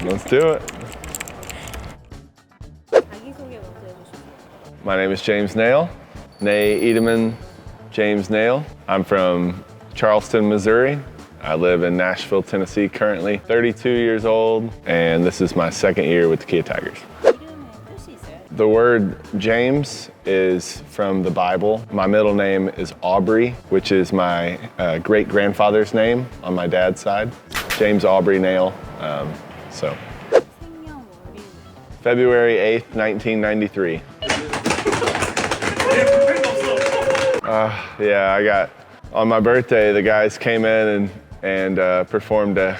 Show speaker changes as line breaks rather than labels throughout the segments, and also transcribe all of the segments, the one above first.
Let's do it.
자기소개 먼저 해주시죠.
My name is James Nail. 내 이름은 James Nail. I'm from Charleston, Missouri. I live in Nashville, Tennessee currently. 32 years old, and this is my second year with the Kiatigers.
이름에 뜻이 있어요?
The word James is from the Bible. My middle name is Aubrey, which is my great-grandfather's name on my dad's side. James Aubrey Nail.
생년월일.
February 8th, 1993. Yeah, I got, on my birthday, the guys came in and performed a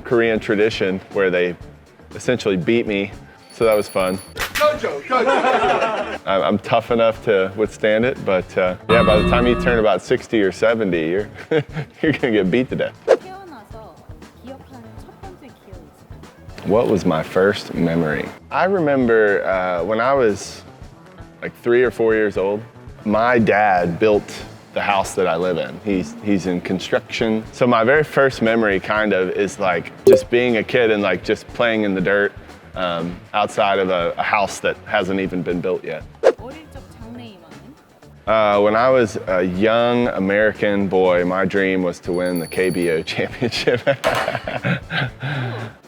Korean tradition where they essentially beat me, so that was fun. I'm tough enough to withstand it, but yeah, by the time you turn about 60 or 70, you're gonna get beat to death.
태어나서 기억하는 첫 번째 기억이 있어요.
What was my first memory? I remember when I was like 3 or 4 years old, my dad built the house that I live in. He's in construction. So my very first memory kind of is like just being a kid and like just playing in the dirt outside of a house that hasn't even been built yet.
어릴 적 장래희망은?
When I was a young American boy, my dream was to win the KBO championship.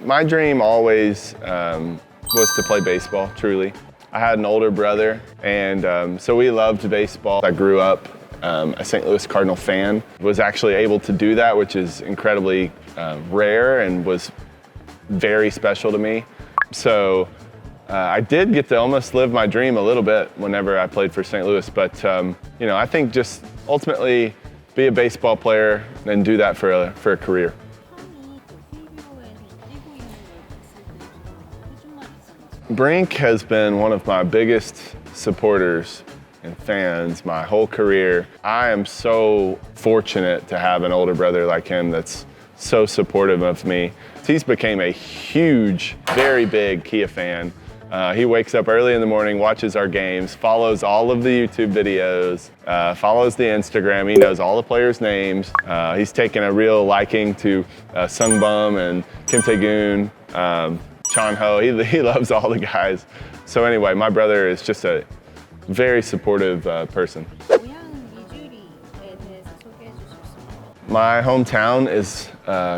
My dream always was to play baseball, truly. I had an older brother, and so we loved baseball. I grew up a St. Louis Cardinal fan, was actually able to do that, which is incredibly rare and was very special to me. So I did get to almost live my dream a little bit whenever I played for St. Louis, but you know, I think just ultimately be a baseball player and do that for a career. Brink has been one of my biggest supporters and fans my whole career. I am so fortunate to have an older brother like him that's so supportive of me. He's became a huge, very big Kia fan. He wakes up early in the morning, watches our games, follows all of the YouTube videos, follows the Instagram. He knows all the players' names. He's taken a real liking to Sungbum and Kim Tae-gun, Chanho. He loves all the guys. So anyway, my brother is just a very supportive person. My hometown is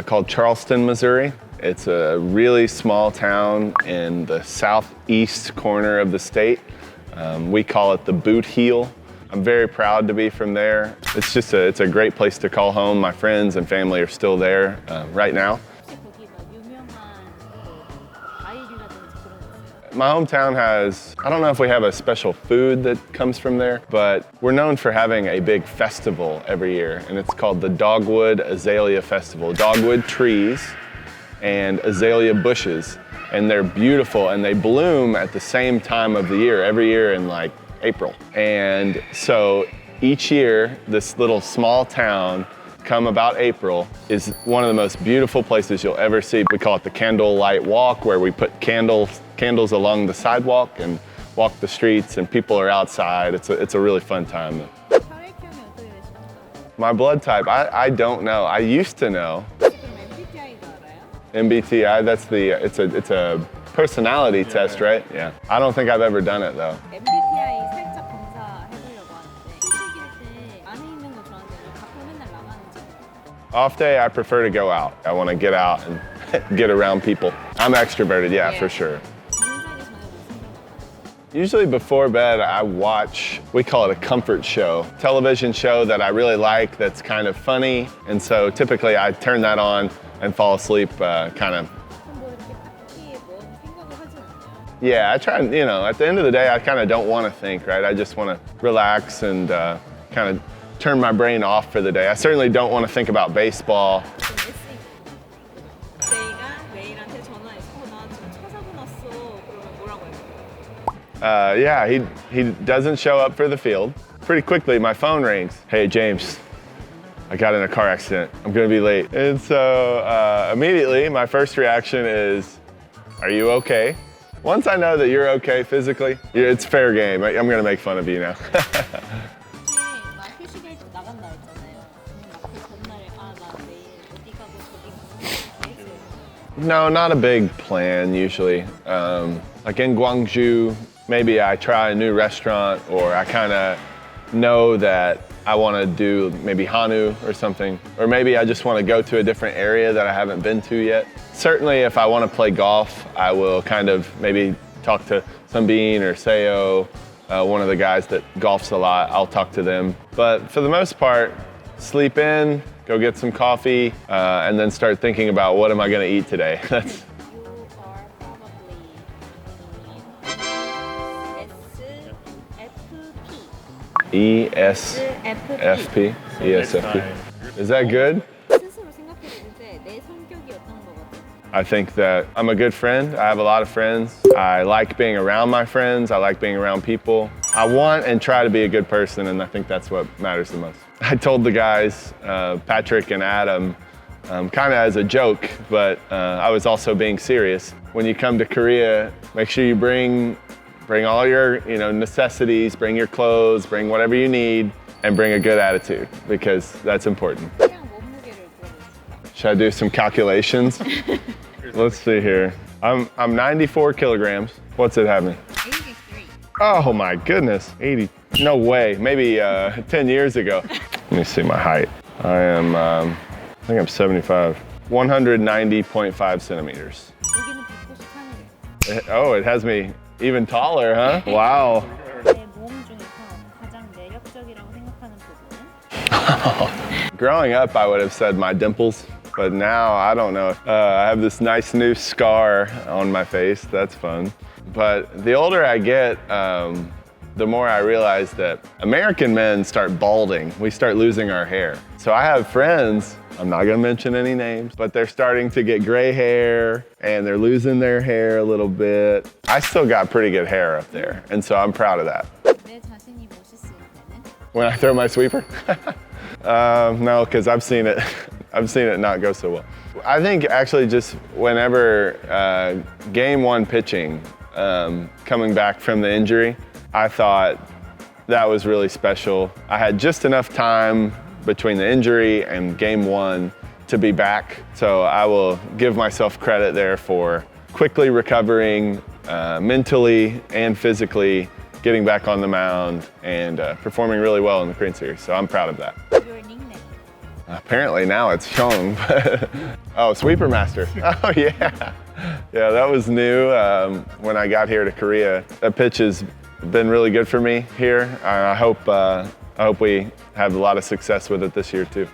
called Charleston, Missouri. It's a really small town in the southeast corner of the state. We call it the boot heel. I'm very proud to be from there. It's a great place to call home. My friends and family are still there right now. My hometown has, I don't know if we have a special food that comes from there, but we're known for having a big festival every year, and it's called the Dogwood Azalea Festival. Dogwood trees and azalea bushes, and they're beautiful, and they bloom at the same time of the year, every year in like April. And so each year, this little small town, come about April, is one of the most beautiful places you'll ever see. We call it the Candlelight Walk, where we put candles along the sidewalk and walk the streets, and people are outside. It's a really fun time. My blood type, I don't know. I used to know. Mbti, it's a personality test, right? Yeah. I don't think I've ever done it though.
MBTI 살짝 검사해보려고 하는데 휴식일 때 안에 있는 거 좋아하는데 밖으로 맨날 나가는지.
Off day, I prefer to go out. I want to get out and get around people. I'm extroverted, yeah, for sure. Usually before bed, I watch, we call it a comfort show, television show that I really like that's kind of funny. And so typically I turn that on and fall asleep kind of. Yeah, I try, you know, at the end of the day, I kind of don't want to think, right? I just want to relax and kind of turn my brain off for the day. I certainly don't want to think about baseball. Yeah, he doesn't show up for the field. Pretty quickly, my phone rings. Hey, James, I got in a car accident. I'm gonna be late. And so immediately, my first reaction is, are you okay? Once I know that you're okay physically, it's fair game. I'm gonna make fun of you now. No, not a big plan usually. Like in Gwangju, maybe I try a new restaurant, or I kind of know that I want to do maybe Hanu or something. Or maybe I just want to go to a different area that I haven't been to yet. Certainly if I want to play golf, I will kind of maybe talk to Sunbeam or Seo, one of the guys that golfs a lot. I'll talk to them. But for the most part, sleep in, go get some coffee, and then start thinking about what am I going to eat today. That's ESFP? ESFP. Is that good?
스스로 생각해봤을 때 내 성격이 어떤 거 같아?
I think that I'm a good friend. I have a lot of friends. I like being around my friends. I like being around people. I want and try to be a good person, and I think that's what matters the most. I told the guys, Patrick and Adam, kind of as a joke, but I was also being serious. When you come to Korea, make sure you bring all your necessities, bring your clothes, bring whatever you need, and bring a good attitude, because that's important.
그냥 몸무게를 물어보겠습니다.
Should I do some calculations? Let's see here. I'm 94 kilograms. What's it have me?
83.
Oh my goodness, 80. No way, maybe 10 years ago. Let me see my height. I think I'm 75. 190.5 centimeters.
여기는 193이래.
Oh, it has me even taller, huh? Wow.
내 몸 중에서 가장 매력적이라고 생각하는 부분은?
Growing up, I would have said my dimples, but now I don't know. I have this nice new scar on my face. That's fun. But the older I get, the more I realize that American men start balding. We start losing our hair. So I have friends, I'm not gonna mention any names, but they're starting to get gray hair and they're losing their hair a little bit. I still got pretty good hair up there, and so I'm proud of that.
내 자신이 멋있을 때는?
When I throw my sweeper? No, because I've seen it not go so well. I think actually just whenever game one pitching, coming back from the injury, I thought that was really special. I had just enough time between the injury and game one to be back. So I will give myself credit there for quickly recovering mentally and physically, getting back on the mound and performing really well in the Korean series. So I'm proud of that.
Your nickname?
Apparently now it's Hyung. Oh, Sweeper Master. Oh yeah. Yeah, that was new when I got here to Korea. That pitch has been really good for me here. I hope we have a lot of success with it this year too.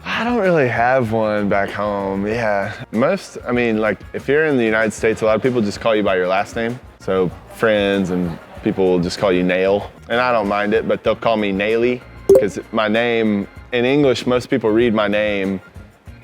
I don't really have one back home. Yeah, like if you're in the United States, a lot of people just call you by your last name. So friends and people will just call you Nail, and I don't mind it, but they'll call me Naily because my name in English, most people read my name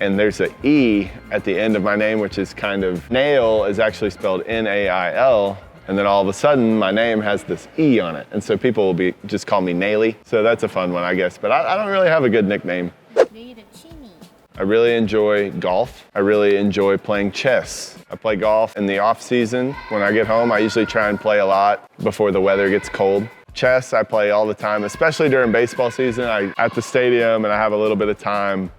and there's an E at the end of my name, which is kind of, Nail is actually spelled N-A-I-L, and then all of a sudden my name has this E on it, and so people will just call me Naily. So that's a fun one, I guess, but I don't really have a good nickname.
내일의 취미.
I really enjoy golf. I really enjoy playing chess. I play golf in the off season. When I get home, I usually try and play a lot before the weather gets cold. Chess, I play all the time, especially during baseball season. I'm at the stadium and I have a little bit of time.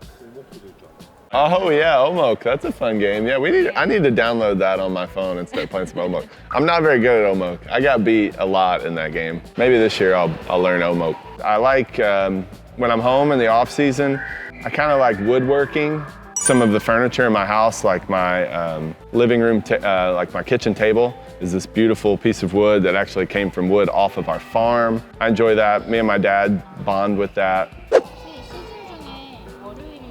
Oh yeah, Omok, that's a fun game. Yeah, I need to download that on my phone and start playing some Omok. I'm not very good at Omok. I got beat a lot in that game. Maybe this year I'll learn Omok. I like, when I'm home in the off season, I kind of like woodworking. Some of the furniture in my house, like my living room, like my kitchen table, is this beautiful piece of wood that actually came from wood off of our farm. I enjoy that. Me and my dad bond with that.
혹시 시즌 중에 월요일이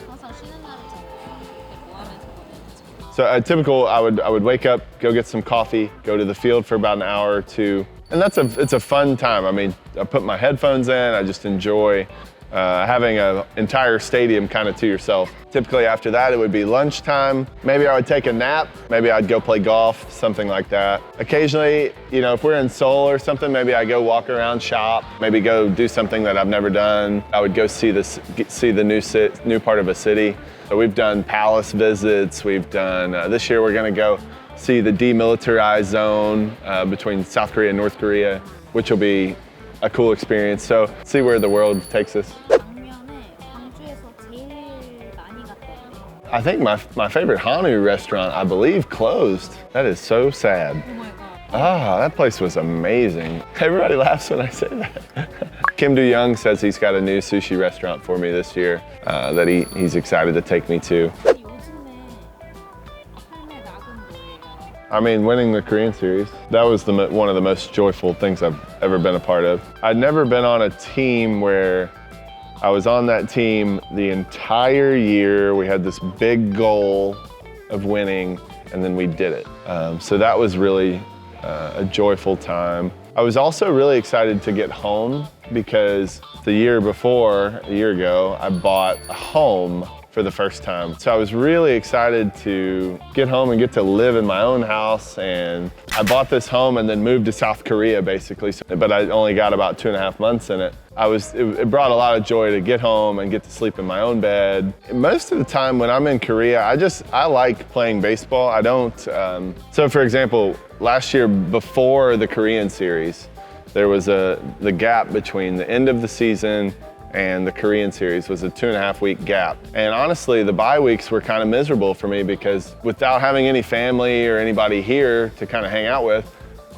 항상 쉬는 날이잖아요. 그때 뭐 하면서 보내는지.
So a typical, I would wake up, go get some coffee, go to the field for about an hour or two, and it's a fun time. I mean, I put my headphones in, I just enjoy having an entire stadium kind of to yourself. Typically after that, it would be lunchtime. Maybe I would take a nap. Maybe I'd go play golf, something like that. Occasionally, if we're in Seoul or something, maybe I go walk around, shop, maybe go do something that I've never done. I would go see the new part of a city. So we've done palace visits. We've done, this year we're gonna go see the demilitarized zone between South Korea and North Korea, which will be a cool experience. So see where the world takes us.
작년에 광주에서 제일 많이 갔던 데.
I think my favorite Hanu restaurant, I believe, closed. That is so sad.
Oh my god.
Ah, that place was amazing. Everybody laughs when I say that. Kim Do-young says he's got a new sushi restaurant for me this year that he's excited to take me to.
요즘에 삶의 낙은 뭐예요?
I mean, winning the Korean series, that was one of the most joyful things I've ever been a part of. I'd never been on a team where I was on that team the entire year. We had this big goal of winning, and then we did it. So that was really a joyful time. I was also really excited to get home because the year before, a year ago, I bought a home for the first time. So I was really excited to get home and get to live in my own house. And I bought this home and then moved to South Korea basically, but I only got about 2.5 months in it. It brought a lot of joy to get home and get to sleep in my own bed. Most of the time when I'm in Korea, I like playing baseball. I don't, so for example, last year before the Korean series, there was the gap between the end of the season and the Korean series was a 2.5 week gap. And honestly, the bye weeks were kind of miserable for me because without having any family or anybody here to kind of hang out with,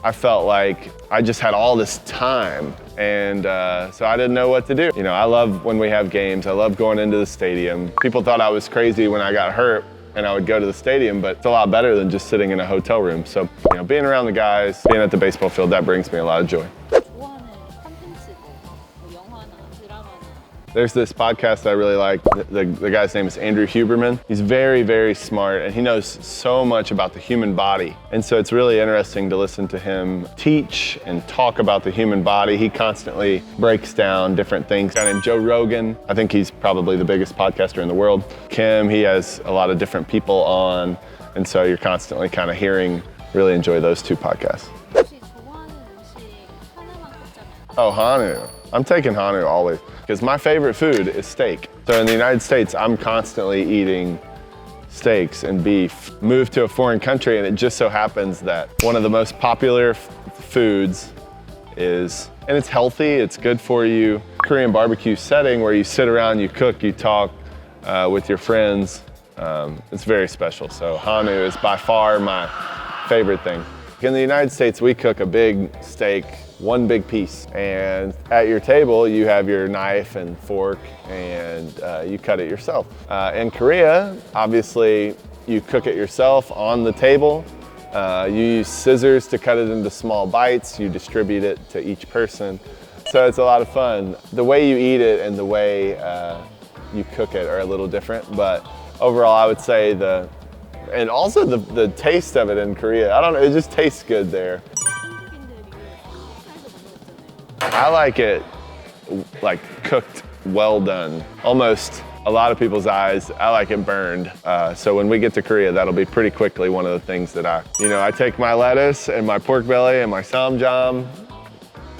I felt like I just had all this time. And so I didn't know what to do. You know, I love when we have games. I love going into the stadium. People thought I was crazy when I got hurt and I would go to the stadium, but it's a lot better than just sitting in a hotel room. So, you know, being around the guys, being at the baseball field, that brings me a lot of joy.
좋아하는 콘텐츠도 뭐 영화나 드라마나
There's this podcast I really like. The guy's name is Andrew Huberman. He's very, very smart and he knows so much about the human body. And so it's really interesting to listen to him teach and talk about the human body. He constantly breaks down different things. A guy named Joe Rogan. I think he's probably the biggest podcaster in the world. Kim, he has a lot of different people on. And so you're constantly kind of really enjoy those two podcasts.
혹시 좋아하는 음식 하나만 꼽자면
Oh, Hanu. I'm taking Hanu always because my favorite food is steak. So in the United States, I'm constantly eating steaks and beef. Moved to a foreign country and it just so happens that one of the most popular foods is, and it's healthy, it's good for you, Korean barbecue setting where you sit around, you cook, you talk with your friends. It's very special. So Hanu is by far my favorite thing. In the United States, we cook a big steak, one big piece. And at your table, you have your knife and fork and you cut it yourself. In Korea, obviously, you cook it yourself on the table. You use scissors to cut it into small bites. You distribute it to each person. So it's a lot of fun. The way you eat it and the way you cook it are a little different, but overall, I would say and also the taste of it in Korea, I don't know, it just tastes good there. I like it like cooked, well done. Almost a lot of people's eyes, I like it burned. So when we get to Korea, that'll be pretty quickly one of the things that I take my lettuce and my pork belly and my samjam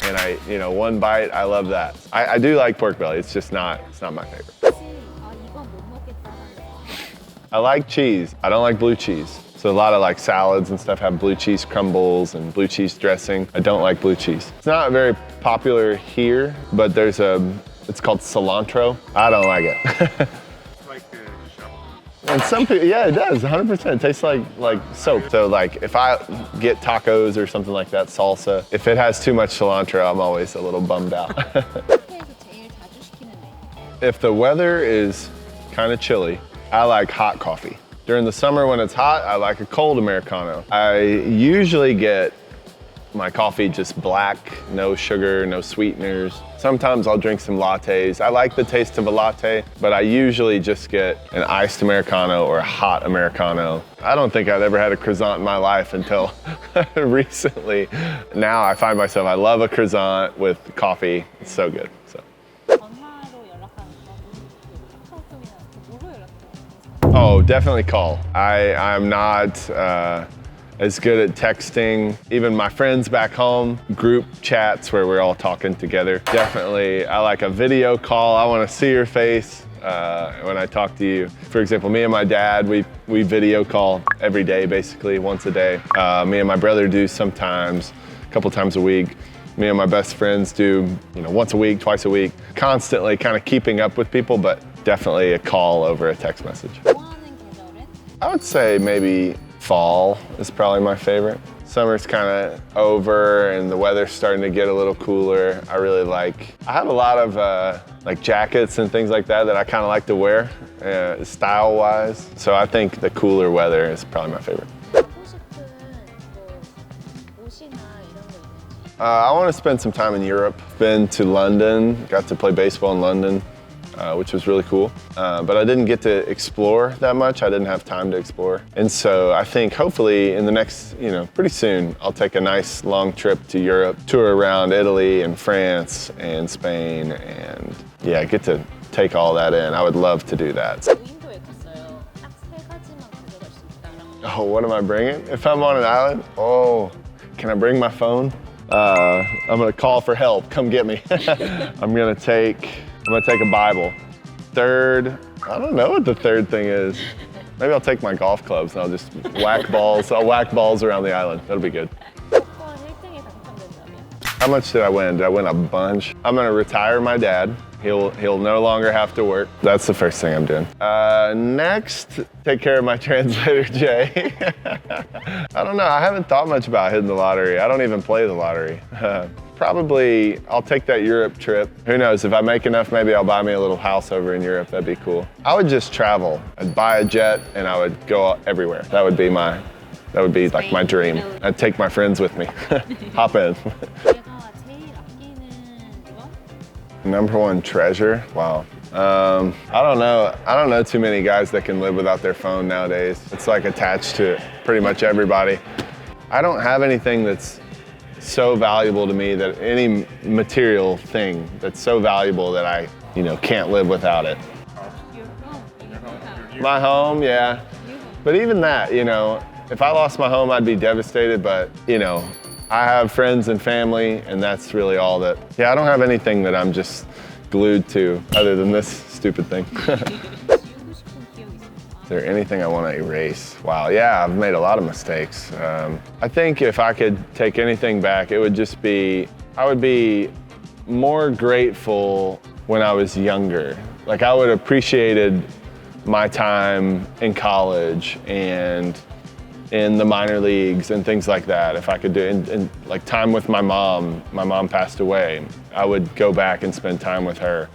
and one bite, I love that. I do like pork belly, it's not my favorite.
이건 못 먹겠다라는
I like cheese. I don't like blue cheese. So a lot of like salads and stuff have blue cheese crumbles and blue cheese dressing. I don't like blue cheese. It's not very popular here, but it's called cilantro. I don't like it.
It's like a shampoo.
And some people, yeah, it does, 100%. It tastes like soap. So like if I get tacos or something like that, salsa, if it has too much cilantro, I'm always a little bummed out.
카페에서 제일 자주 시키는 메뉴
If the weather is kind of chilly, I like hot coffee. During the summer when it's hot, I like a cold Americano. I usually get my coffee just black, no sugar, no sweeteners. Sometimes I'll drink some lattes. I like the taste of a latte, but I usually just get an iced Americano or a hot Americano. I don't think I've ever had a croissant in my life until recently. Now I find myself, I love a croissant with coffee. It's so good. So.
전화로 연락하는 거 카카오톡이나 뭐로 연락해요?
Oh, definitely call. I'm not as good at texting. Even my friends back home, group chats where we're all talking together. Definitely, I like a video call. I want to see your face when I talk to you. For example, me and my dad, we video call every day, basically, once a day. Me and my brother do sometimes, a couple times a week. Me and my best friends do, once a week, twice a week. Constantly kind of keeping up with people, but definitely a call over a text message.
좋아하는 계절
I would say maybe fall is probably my favorite. Summer's kind of over and the weather's starting to get a little cooler. I have a lot of like jackets and things like that I kind of like to wear style-wise. So I think the cooler weather is probably my favorite.
하고 싶은 뭐 옷이나 이런 거 있는지.
I want to spend some time in Europe. Been to London, got to play baseball in London, which was really cool. But I didn't get to explore that much. I didn't have time to explore. And so I think hopefully in the next, pretty soon, I'll take a nice long trip to Europe, tour around Italy and France and Spain, and get to take all that in. I would love to do that.
무인도에 갔어요. 딱 세 가지만 가져갈 수 있다라고.
Oh, what am I bringing? If I'm on an island? Oh, can I bring my phone? I'm gonna call for help. Come get me. I'm gonna take a Bible. Third, I don't know what the third thing is. Maybe I'll take my golf clubs and I'll just whack balls. I'll whack balls around the island. That'll be good.
무조건 1등에 당첨된다면.
How much did I win? Did I win a bunch? I'm gonna retire my dad. He'll no longer have to work. That's the first thing I'm doing. Next, take care of my translator, Jay. I don't know, I haven't thought much about hitting the lottery. I don't even play the lottery. Probably, I'll take that Europe trip. Who knows, if I make enough, maybe I'll buy me a little house over in Europe. That'd be cool. I would just travel. I'd buy a jet and I would go everywhere. That would be like my dream. I'd take my friends with me. Hop in.
내가 제일 아끼는 물건?
Number one treasure? Wow. I don't know too many guys that can live without their phone nowadays. It's like attached to pretty much everybody. I don't have anything that's so valuable to me, that any material thing that's so valuable that I, can't live without it.
Your phone.
My home, yeah. But even that, if I lost my home, I'd be devastated, but, I have friends and family, and that's really all that. Yeah, I don't have anything that I'm just glued to other than this stupid thing.
지우고 싶은 기억 있습니까?
Is there anything I want to erase? Wow, yeah, I've made a lot of mistakes. I think if I could take anything back, it would just be, I would be more grateful when I was younger. Like I would have appreciated my time in college and in the minor leagues and things like that. If I could do, and like time with my mom passed away. I would go back and spend time with her.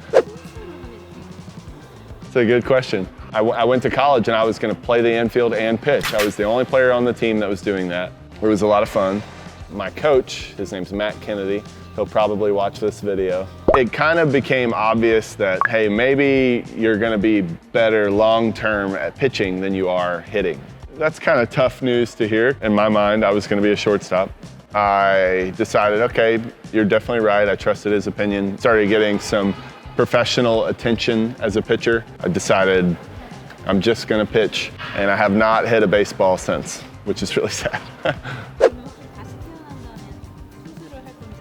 It's a good question. I went to college and I was gonna play the infield and pitch. I was the only player on the team that was doing that. It was a lot of fun. My coach, his name's Matt Kennedy, he'll probably watch this video. It kind of became obvious that, hey, maybe you're gonna be better long-term at pitching than you are hitting. That's kind of tough news to hear. In my mind, I was gonna be a shortstop. I decided, okay, you're definitely right. I trusted his opinion. Started getting some professional attention as a pitcher. I decided I'm just gonna pitch, and I have not hit a baseball since, which is really sad.
그러면 혹시 다시 태어난다면 투수를 할 건지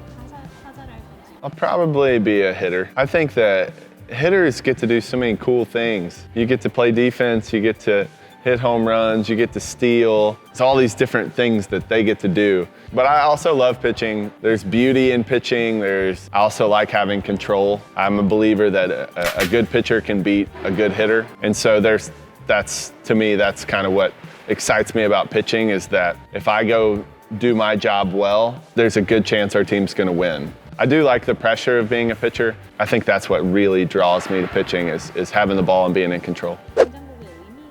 타자를 할 건지.
I'll probably be a hitter. I think that hitters get to do so many cool things. You get to play defense, you get to hit home runs, you get to steal. It's all these different things that they get to do. But I also love pitching. There's beauty in pitching. I also like having control. I'm a believer that a good pitcher can beat a good hitter. And so to me, that's kind of what excites me about pitching, is that if I go do my job well, there's a good chance our team's gonna win. I do like the pressure of being a pitcher. I think that's what really draws me to pitching, is having the ball and being in control.
당첨되면 의미.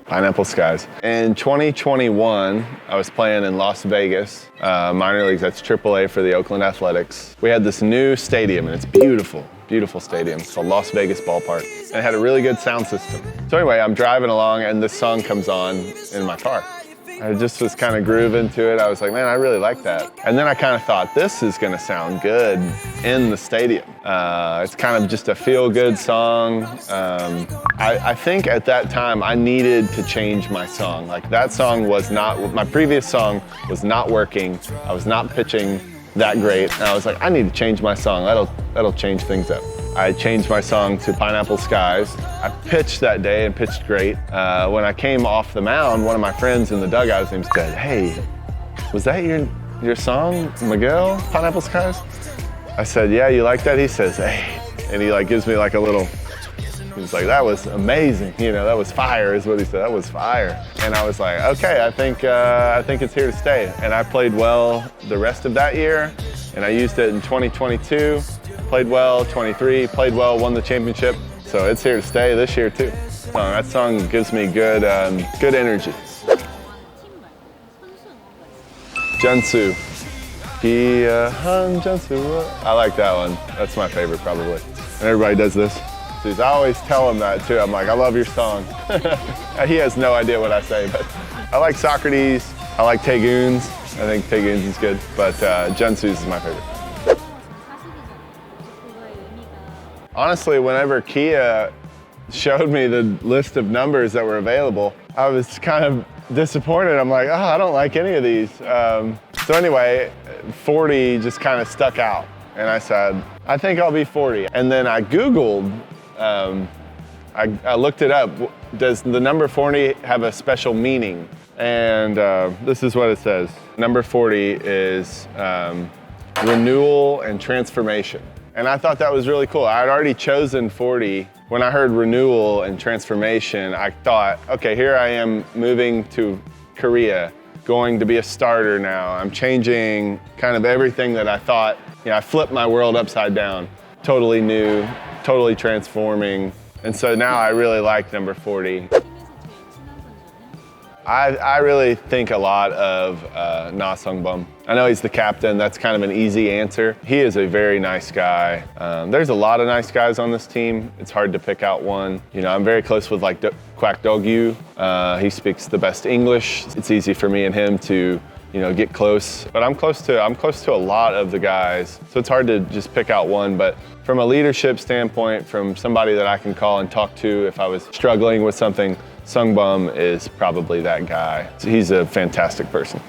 Pineapple Skies. In 2021, I was playing in Las Vegas, minor leagues, that's AAA for the Oakland Athletics. We had this new stadium, and it's beautiful, beautiful stadium. It's called Las Vegas Ballpark. And it had a really good sound system. So anyway, I'm driving along, and this song comes on in my car. I just was kind of grooving to it. I was like, man, I really like that. And then I kind of thought, this is gonna sound good in the stadium. It's kind of just a feel-good song. I think at that time I needed to change my song. Like that song was not, my previous song was not working. I was not pitching that great. And I was like, I need to change my song. That'll change things up. I changed my song to Pineapple Skies. I pitched that day and pitched great. When I came off the mound, one of my friends in the dugout, his name said, hey, was that your song, Miguel, Pineapple Skies? I said, yeah, you like that? He says, hey, and he like gives me like a little He was like, that was amazing. You know, that was fire is what he said. That was fire. And I was like, okay, I think it's here to stay. And I played well the rest of that year. And I used it in 2022. Played well, 23, played well, won the championship. So it's here to stay this year too. That song gives me good energy. Jansu. I like that one. That's my favorite probably. And everybody does this. I always tell him that too. I'm like, I love your song. He has no idea what I say, but I like Socrates. I like Taegoons. I think Taegoons is good, but Jansu's is my favorite. Honestly, whenever Kia showed me the list of numbers that were available, I was kind of disappointed. I'm like, oh, I don't like any of these. So anyway, 40 just kind of stuck out. And I said, I think I'll be 40. And then I Googled, I looked it up. Does the number 40 have a special meaning? And this is what it says. Number 40 is renewal and transformation. And I thought that was really cool. I had already chosen 40. When I heard renewal and transformation, I thought, okay, here I am moving to Korea, going to be a starter now. I'm changing kind of everything that I thought. You know, I flipped my world upside down. Totally new, totally transforming. And so now I really like number 40. I really think a lot of Na Sung-bum. I know he's the captain. That's kind of an easy answer. He is a very nice guy. There's a lot of nice guys on this team. It's hard to pick out one. You know, I'm very close with like Kwak Do-gyu. He speaks the best English. It's easy for me and him to, you know, get close. But I'm close to a lot of the guys. So it's hard to just pick out one. But from a leadership standpoint, from somebody that I can call and talk to if I was struggling with something, Sung-bum is probably that guy. He's a fantastic person.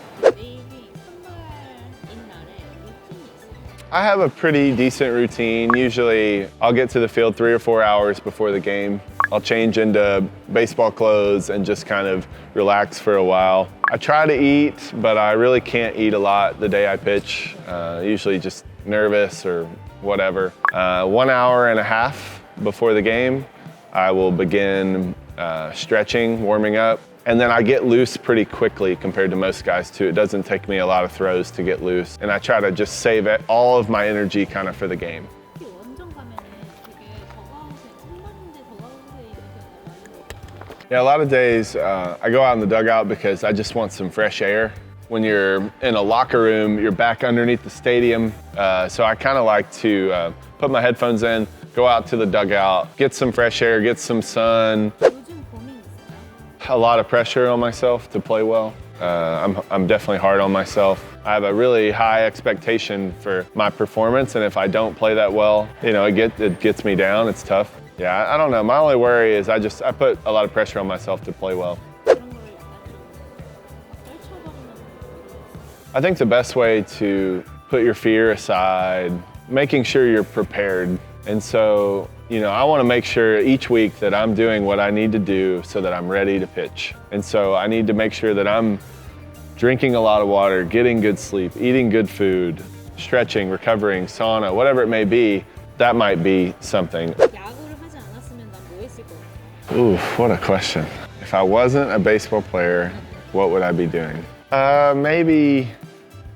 I have a pretty decent routine. Usually I'll get to the field 3 or 4 hours before the game. I'll change into baseball clothes and just kind of relax for a while. I try to eat, but I really can't eat a lot the day I pitch. Usually just nervous or whatever. 1 hour and a half before the game, I will begin stretching, warming up, and then I get loose pretty quickly compared to most guys too. It doesn't take me a lot of throws to get loose, and I try to just save all of my energy kind of for the game. Yeah, a lot of days I go out in the dugout because I just want some fresh air. When you're in a locker room, you're back underneath the stadium, so I kind of like to put my headphones in, go out to the dugout, get some fresh air, get some sun. A lot of pressure on myself to play well. I'm definitely hard on myself. I have a really high expectation for my performance, and if I don't play that well, you know, it gets me down. It's tough. Yeah, I don't know. My only worry is I put a lot of pressure on myself to play well. I think the best way to put your fear aside, making sure you're prepared. And so, you know, I want to make sure each week that I'm doing what I need to do so that I'm ready to pitch. And so I need to make sure that I'm drinking a lot of water, getting good sleep, eating good food, stretching, recovering, sauna, whatever it may be. That might be something. Ooh, what a question. If I wasn't a baseball player, what would I be doing? Maybe,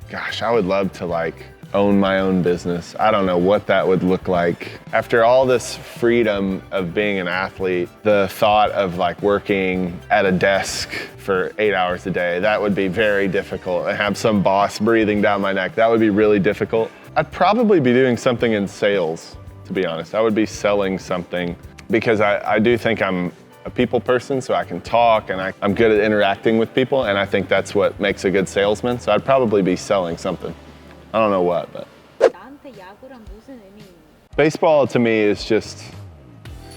gosh, I would love to like own my own business. I don't know what that would look like. After all this freedom of being an athlete, the thought of like working at a desk for 8 hours a day, that would be very difficult. And have some boss breathing down my neck, that would be really difficult. I'd probably be doing something in sales, to be honest. I would be selling something because I do think I'm a people person, so I can talk and I'm good at interacting with people, and I think that's what makes a good salesman. So I'd probably be selling something. I don't know what, but. Baseball to me is just,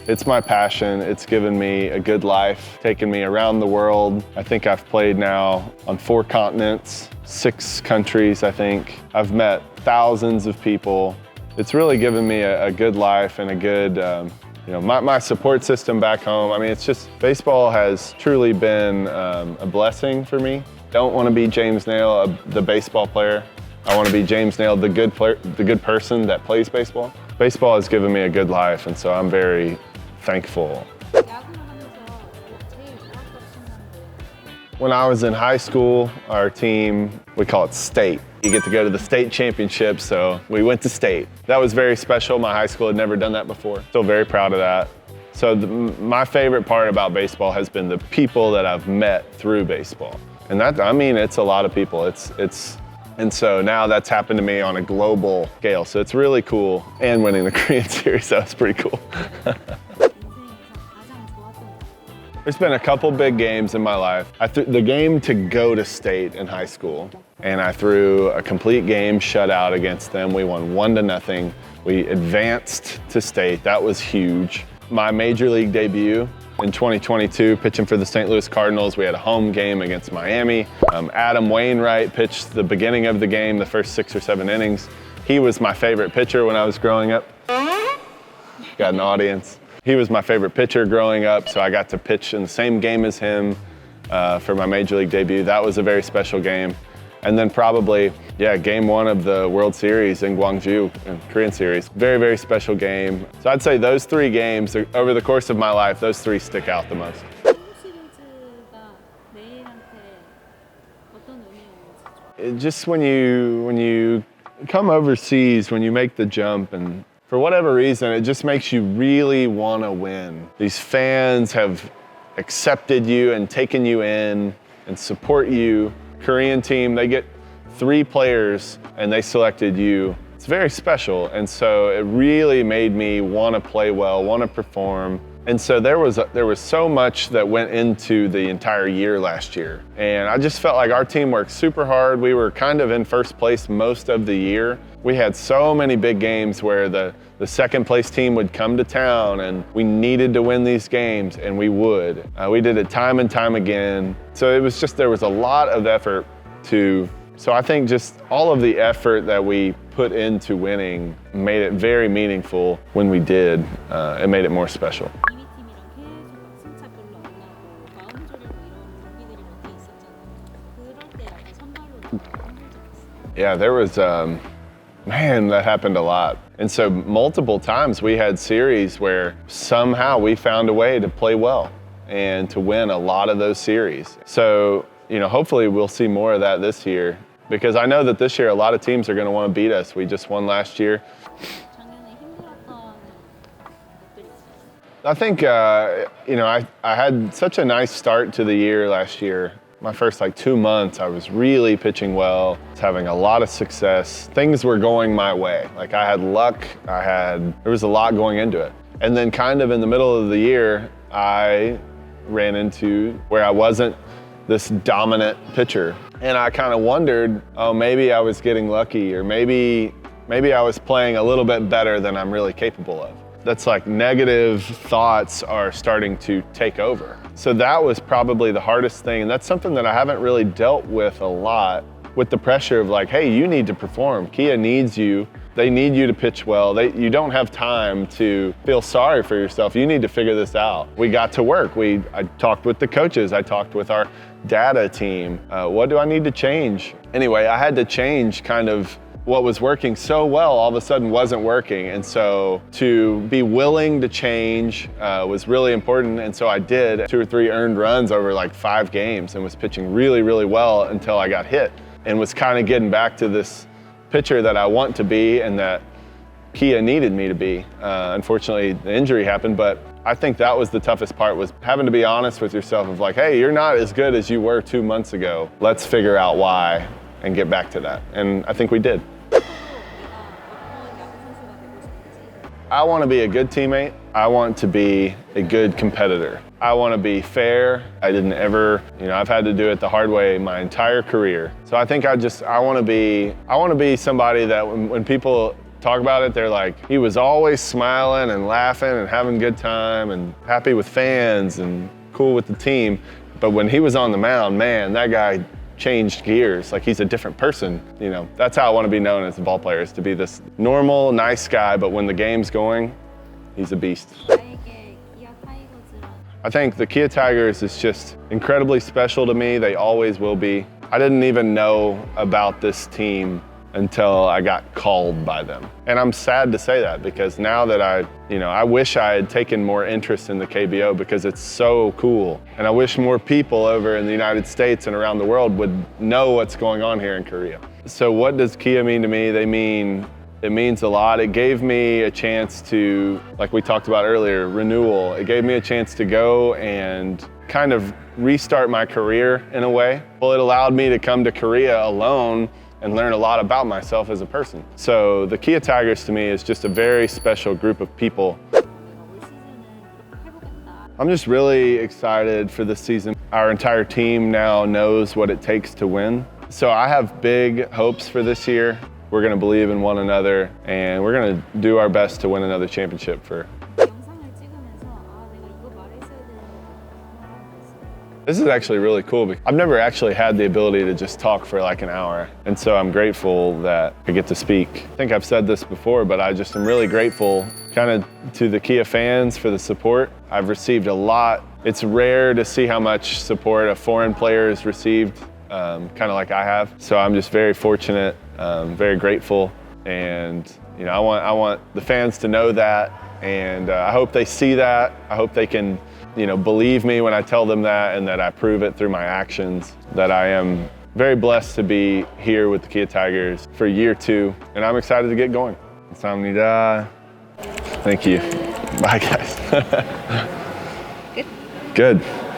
it's my passion. It's given me a good life, taken me around the world. I think I've played now on 4 continents, 6 countries, I think. I've met thousands of people. It's really given me a good life and a good, you know, my support system back home. I mean, it's just, baseball has truly been a blessing for me. Don't want to be James Nail, the baseball player. I want to be James Nail, the good player, the good person that plays baseball. Baseball has given me a good life, and so I'm very thankful.
야구를 하면서 제일 좋았던 순간들.
When I was in high school, our team, we call it state. You get to go to the state championship, so we went to state. That was very special. My high school had never done that before. Still very proud of that. So my favorite part about baseball has been the people that I've met through baseball. And that, I mean, it's a lot of people. And so now that's happened to me on a global scale. So it's really cool. And winning the Korean series, that was pretty cool. There's been a couple big games in my life. I threw the game to go to state in high school, and I threw a complete game shutout against them. We won 1-0. We advanced to state. That was huge. My major league debut in 2022, pitching for the St. Louis Cardinals. We had a home game against Miami. Adam Wainwright pitched the beginning of the game, the first 6 or 7 innings. He was my favorite pitcher when I was growing up. Got an audience. He was my favorite pitcher growing up, so I got to pitch in the same game as him for my major league debut. That was a very special game. And then probably, game 1 of the World Series in Gwangju, Korean series. Very, very special game. So I'd say those 3 games, over the course of my life, those 3 stick out the most.
한국시리즈가 내일한테 어떤 의미였는지.
Just when you come overseas, when you make the jump, and for whatever reason, it just makes you really want to win. These fans have accepted you and taken you in and support you. Korean team, they get 3 players and they selected you. It's very special. And so it really made me want to play well, want to perform. And so there was so much that went into the entire year last year. And I just felt like our team worked super hard. We were kind of in first place most of the year. We had so many big games where the second place team would come to town and we needed to win these games, and we would. We did it time and time again. So it was just, there was a lot of effort so I think just all of the effort that we put into winning made it very meaningful when we did. It made it more special.
이미 팀이랑 계속 승차 별로 안 나고 마음 졸이고 이런 경기들이 몇 개 있었잖아요. 그럴 때 약간 선발로 나가고 힘들지 않았어요?
Yeah, there was, man, that happened a lot. And so multiple times we had series where somehow we found a way to play well and to win a lot of those series. So, hopefully we'll see more of that this year, because I know that this year a lot of teams are going to want to beat us. We just won last year.
작년에 힘들었던 것들이 있어요.
I think, I had such a nice start to the year last year. My first 2 months, I was really pitching well, having a lot of success. Things were going my way. I had luck, there was a lot going into it. And then kind of in the middle of the year, I ran into where I wasn't this dominant pitcher. And I kind of wondered, maybe I was getting lucky, or maybe I was playing a little bit better than I'm really capable of. That's negative thoughts are starting to take over. So that was probably the hardest thing. And that's something that I haven't really dealt with a lot, with the pressure of hey, you need to perform. Kia needs you. They need you to pitch well. You don't have time to feel sorry for yourself. You need to figure this out. We got to work. I talked with the coaches. I talked with our data team. What do I need to change? Anyway, I had to change kind of what was working so well all of a sudden wasn't working. And so to be willing to change was really important. And so I did 2 or 3 earned runs over 5 games and was pitching really, really well until I got hit, and was kind of getting back to this pitcher that I want to be and that Kia needed me to be. Unfortunately, the injury happened, but I think that was the toughest part, was having to be honest with yourself of hey, you're not as good as you were 2 months ago. Let's figure out why and get back to that. And I think we did. I want to be a good teammate. I want to be a good competitor. I want to be fair. I didn't ever, I've had to do it the hard way my entire career. So I think I want to be somebody that when people talk about it, they're he was always smiling and laughing and having a good time and happy with fans and cool with the team. But when he was on the mound, man, that guy changed gears. He's a different person. That's how I want to be known as a ball player, is to be this normal, nice guy, but when the game's going, he's a beast.
나에게 기아타이거즈란.
I think the Kia Tigers is just incredibly special to me. They always will be. I didn't even know about this team until I got called by them. And I'm sad to say that because now that I wish I had taken more interest in the KBO because it's so cool. And I wish more people over in the United States and around the world would know what's going on here in Korea. So what does Kia mean to me? It means a lot. It gave me a chance to, like we talked about earlier, renewal. It gave me a chance to go and kind of restart my career in a way. Well, it allowed me to come to Korea alone and learn a lot about myself as a person. So the Kia Tigers to me is just a very special group of people.
내가 올 시즌은 해보겠다.
I'm just really excited for this season. Our entire team now knows what it takes to win. So I have big hopes for this year. We're gonna believe in one another and we're gonna do our best to win another championship for.
영상을 찍으면서 아 내가 이거 말했어야 되는데 말한 거 있어요.
This is actually really cool because I've never actually had the ability to just talk for like an hour. And so I'm grateful that I get to speak. I think I've said this before, but I just am really grateful kind of to the Kia fans for the support. I've received a lot. It's rare to see how much support a foreign player has received, kind of like I have. So I'm just very fortunate, very grateful. And I want the fans to know that. And I hope they see that. I hope they can believe me when I tell them that and that I prove it through my actions, that I am very blessed to be here with the Kia Tigers for year 2, and I'm excited to get going. 감사합니다. Thank you. Bye, guys.
Good.
Good.